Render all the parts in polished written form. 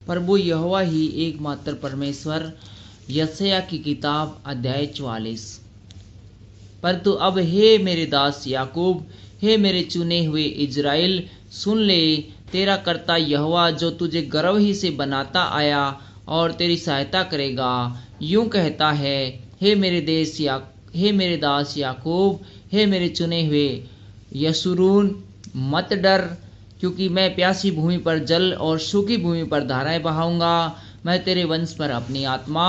प्रभु यहोवा ही एकमात्र परमेश्वर। यशायाह की किताब अध्याय 44। परंतु अब हे मेरे दास याकूब, हे मेरे चुने हुए इज़राइल, सुन ले, तेरा कर्ता यहोवा जो तुझे गर्भ ही से बनाता आया और तेरी सहायता करेगा, यूं कहता है, हे मेरे दास याकूब, हे मेरे चुने हुए यशूरून, मत डर, क्योंकि मैं प्यासी भूमि पर जल और सूखी भूमि पर धाराएं बहाऊंगा। मैं तेरे वंश पर अपनी आत्मा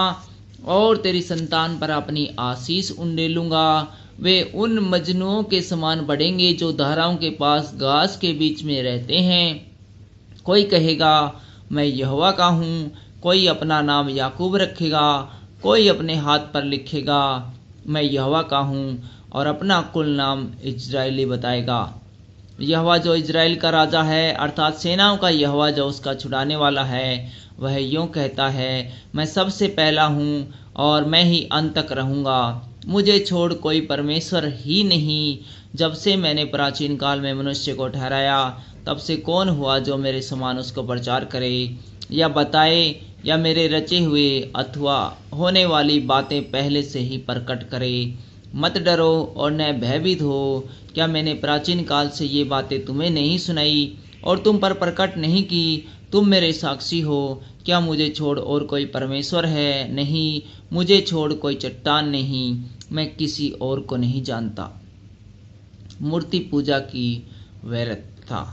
और तेरी संतान पर अपनी आशीष उंडेलूंगा। वे उन मजनुओं के समान बढ़ेंगे जो धाराओं के पास घास के बीच में रहते हैं। कोई कहेगा, मैं यहोवा का हूँ, कोई अपना नाम याकूब रखेगा, कोई अपने हाथ पर लिखेगा, मैं यहोवा का हूँ, और अपना कुल नाम इज़राइली बताएगा। यहोवा जो इज़राइल का राजा है, अर्थात सेनाओं का यहोवा जो उसका छुड़ाने वाला है, वह यूं कहता है, मैं सबसे पहला हूँ और मैं ही अंत तक रहूँगा। मुझे छोड़ कोई परमेश्वर ही नहीं। जब से मैंने प्राचीन काल में मनुष्य को ठहराया, तब से कौन हुआ जो मेरे समान उसको प्रचार करे या बताए, या मेरे रचे हुए अथवा होने वाली बातें पहले से ही प्रकट करे। मत डरो और न भयभीत हो। क्या मैंने प्राचीन काल से ये बातें तुम्हें नहीं सुनाई और तुम पर प्रकट नहीं की? तुम मेरे साक्षी हो। क्या मुझे छोड़ और कोई परमेश्वर है? नहीं, मुझे छोड़ कोई चट्टान नहीं। मैं किसी और को नहीं जानता। मूर्ति पूजा की व्यर्थता।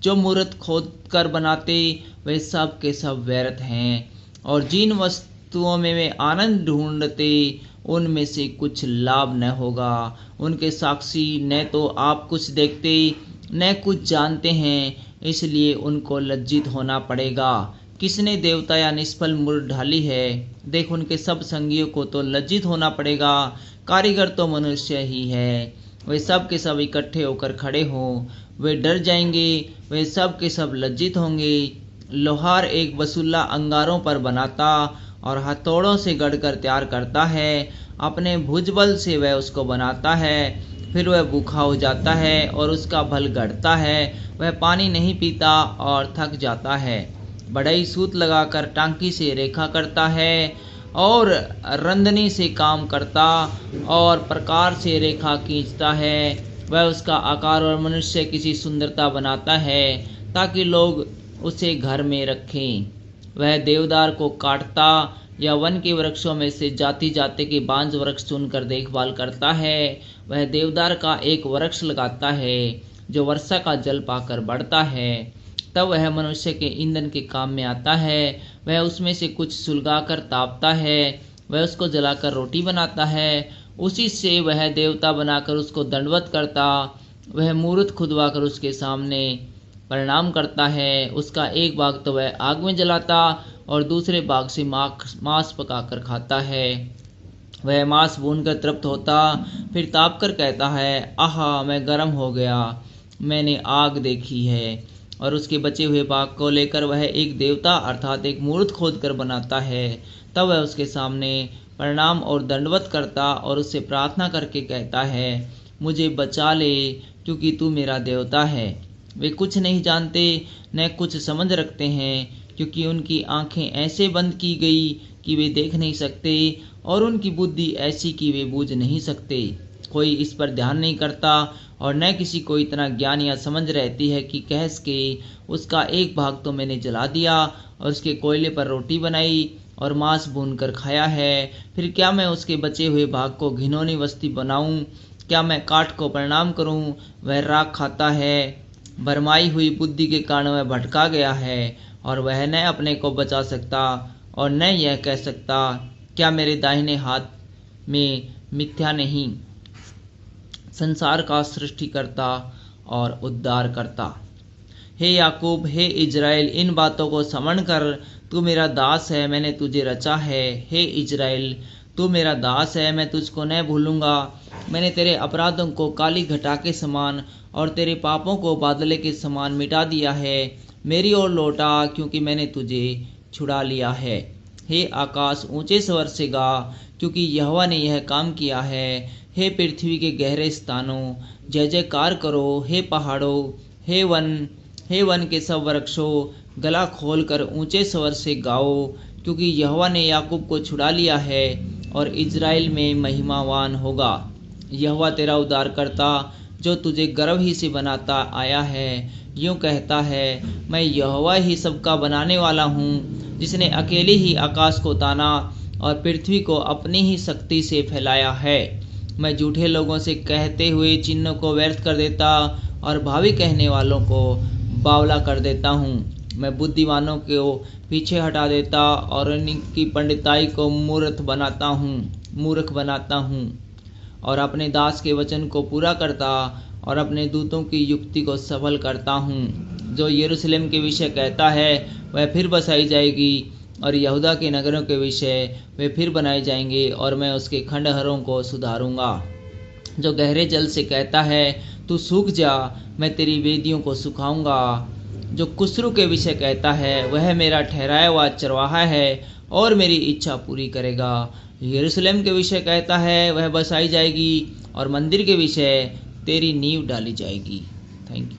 जो मूर्त खोद कर बनाते, वे सब के सब व्यर्थ हैं, और जिन वस्तुओं में वे आनंद ढूंढते, उनमें से कुछ लाभ न होगा। उनके साक्षी न तो आप कुछ देखते न कुछ जानते हैं, इसलिए उनको लज्जित होना पड़ेगा। किसने देवता या निष्फल मूर्त ढाली है? देख, उनके सब संगियों को तो लज्जित होना पड़ेगा। कारीगर तो मनुष्य ही है। वे सब के सब इकट्ठे होकर खड़े हों, वे डर जाएंगे, वे सब के सब लज्जित होंगे। लोहार एक बसुल्ला अंगारों पर बनाता और हथौड़ों से गढ़कर तैयार करता है। अपने भुजबल से वह उसको बनाता है, फिर वह भूखा हो जाता है और उसका बल घटता है। वह पानी नहीं पीता और थक जाता है। बढ़ई सूत लगाकर टांकी से रेखा करता है और रंदनी से काम करता और प्रकार से रेखा खींचता है। वह उसका आकार और मनुष्य किसी सुंदरता बनाता है, ताकि लोग उसे घर में रखें। वह देवदार को काटता या वन के वृक्षों में से जाति जाति के बांज वृक्ष चुनकर देखभाल करता है। वह देवदार का एक वृक्ष लगाता है जो वर्षा का जल पाकर बढ़ता है। तब वह मनुष्य के ईंधन के काम में आता है। वह उसमें से कुछ सुलगाकर तापता है, वह उसको जलाकर रोटी बनाता है। उसी से वह देवता बनाकर उसको दंडवत करता। वह मूर्त खुदवाकर उसके सामने प्रणाम करता है। उसका एक भाग तो वह आग में जलाता और दूसरे भाग से मांस पकाकर खाता है। वह मांस भूनकर तृप्त होता, फिर ताप कर कहता है, आहा, मैं गर्म हो गया, मैंने आग देखी है। और उसके बचे हुए भाग को लेकर वह एक देवता अर्थात एक मूर्त खोद कर बनाता है। तब वह उसके सामने प्रणाम और दंडवत करता और उससे प्रार्थना करके कहता है, मुझे बचा ले, क्योंकि तू मेरा देवता है। वे कुछ नहीं जानते न कुछ समझ रखते हैं, क्योंकि उनकी आंखें ऐसे बंद की गई कि वे देख नहीं सकते, और उनकी बुद्धि ऐसी कि वे बूझ नहीं सकते। कोई इस पर ध्यान नहीं करता, और न किसी को इतना ज्ञान या समझ रहती है कि कह सके, उसका एक भाग तो मैंने जला दिया और उसके कोयले पर रोटी बनाई और मांस भून कर खाया है। फिर क्या मैं उसके बचे हुए भाग को घिनौनी वस्तु बनाऊं? क्या मैं काठ को प्रणाम करूं? वह राख खाता है। भरमाई हुई बुद्धि के कारण वह भटका गया है, और वह न अपने को बचा सकता और न यह कह सकता, क्या मेरे दाहिने हाथ में मिथ्या नहीं? संसार का सृष्टिकर्ता और उद्धार करता। हे याकूब, हे इज़राइल, इन बातों को समझ कर, तू मेरा दास है, मैंने तुझे रचा है। हे इज़राइल, तू मेरा दास है, मैं तुझको न भूलूंगा। मैंने तेरे अपराधों को काली घटा के समान और तेरे पापों को बादले के समान मिटा दिया है। मेरी ओर लौटा, क्योंकि मैंने तुझे छुड़ा लिया है। हे आकाश, ऊंचे स्वर से गा, क्योंकि यहोवा ने यह काम किया है। हे पृथ्वी के गहरे स्थानों, जय जयकार करो। हे पहाड़ों, हे वन, हे वन के सब वृक्षों, गला खोलकर ऊंचे स्वर से गाओ, क्योंकि यहोवा ने याकूब को छुड़ा लिया है और इज़राइल में महिमावान होगा। यहोवा तेरा उद्धारकर्ता, जो तुझे गर्भ ही से बनाता आया है, यूँ कहता है, मैं यहोवा ही सबका बनाने वाला हूँ, जिसने अकेले ही आकाश को ताना और पृथ्वी को अपनी ही शक्ति से फैलाया है। मैं झूठे लोगों से कहते हुए चिन्हों को व्यर्थ कर देता और भावी कहने वालों को बावला कर देता हूँ। मैं बुद्धिमानों को पीछे हटा देता और उनकी पंडिताई को मूर्ख बनाता हूँ और अपने दास के वचन को पूरा करता और अपने दूतों की युक्ति को सफल करता हूँ। जो यरूशलेम के विषय कहता है वह फिर बसाई जाएगी और यहूदा के नगरों के विषय वे फिर बनाए जाएंगे और मैं उसके खंडहरों को सुधारूंगा। जो गहरे जल से कहता है तू सूख जा, मैं तेरी वेदियों को सुखाऊंगा। जो कुस्रू के विषय कहता है वह मेरा ठहराया हुआ चरवाहा है और मेरी इच्छा पूरी करेगा। यरूशलेम के विषय कहता है वह बसाई जाएगी और मंदिर के विषय तेरी नींव डाली जाएगी। Thank you.